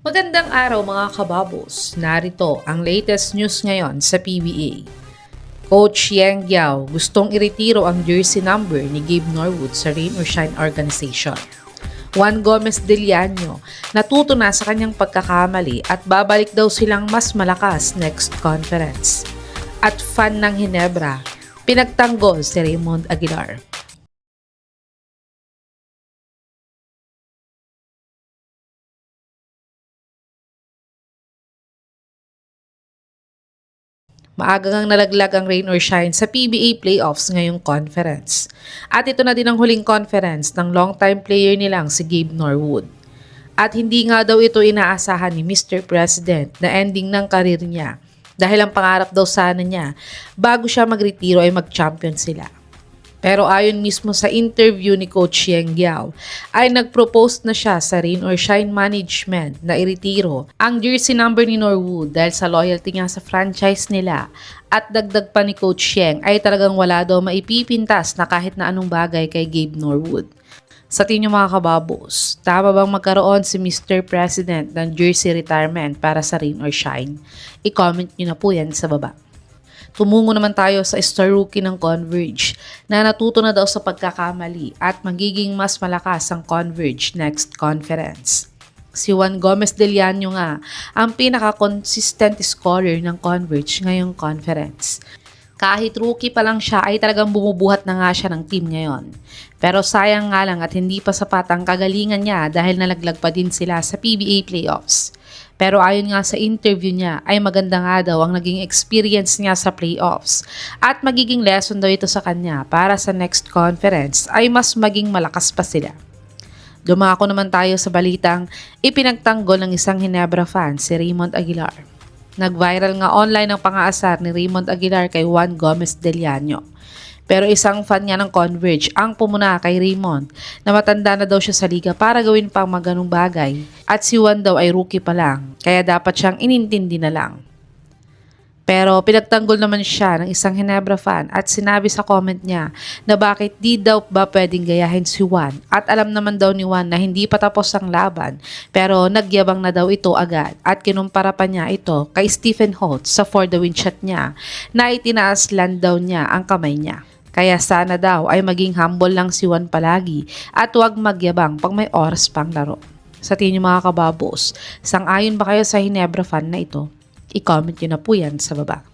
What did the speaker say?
Magandang araw mga kababos. Narito ang latest news ngayon sa PBA. Coach Yang Giao gustong iretiro ang jersey number ni Gabe Norwood sa Rain or Shine organization. Juan Gomez Deliano natuto na sa kanyang pagkakamali at babalik daw silang mas malakas next conference. At fan ng Hinebra, pinagtanggol si Raymond Aguilar. Maaga ngang nalaglag ang Rain or Shine sa PBA playoffs ngayong conference. At ito na din ang huling conference ng long-time player nilang si Gabe Norwood. At hindi nga daw ito inaasahan ni Mr. President na ending ng karir niya dahil ang pangarap daw sana niya bago siya magretiro ay mag-champion sila. Pero ayon mismo sa interview ni Coach Yang Giao, ay nag-propose na siya sa Rain or Shine management na iretiro ang jersey number ni Norwood dahil sa loyalty niya sa franchise nila. At dagdag pa ni Coach Yang ay talagang wala daw maipipintas na kahit na anong bagay kay Gabe Norwood. Sa tingin niyo mga kababos, tama bang magkaroon si Mr. President ng jersey retirement para sa Rain or Shine? I-comment niyo na po yan sa baba. Tumungo naman tayo sa star rookie ng Converge na natuto na daw sa pagkakamali at magiging mas malakas ang Converge next conference. Si Juan Gomez Deliano nga ang pinaka-consistent scorer ng Converge ngayong conference. Kahit rookie pa lang siya ay talagang bumubuhat na nga siya ng team ngayon. Pero sayang nga lang at hindi pa sapat ang kagalingan niya dahil nalaglag pa din sila sa PBA playoffs. Pero ayon nga sa interview niya ay maganda nga daw ang naging experience niya sa playoffs at magiging lesson daw ito sa kanya para sa next conference ay mas maging malakas pa sila. Dumako naman tayo sa balitang ipinagtanggol ng isang Hinebra fan si Raymond Aguilar. Nag-viral nga online ang pang-aasar ni Raymond Aguilar kay Juan Gomez Deliano. Pero isang fan niya ng Converge ang pumuna kay Raymond na matanda na daw siya sa liga para gawin pang mga ganung bagay at si Juan daw ay rookie pa lang kaya dapat siyang inintindi na lang. Pero pinagtanggol naman siya ng isang Hinebra fan at sinabi sa comment niya na bakit di daw ba pwedeng gayahin si Juan at alam naman daw ni Juan na hindi pa tapos ang laban pero nagyabang na daw ito agad at kinumpara pa niya ito kay Stephen Holtz sa for the win shot niya na itinaas lang daw niya ang kamay niya. Kaya sana daw ay maging humble lang si Juan palagi at huwag magyabang pag may oras pang laro. Sa tingin niyo mga kababos, sang-ayon ba kayo sa Hinebra fan na ito? I-comment nyo na po yan sa baba.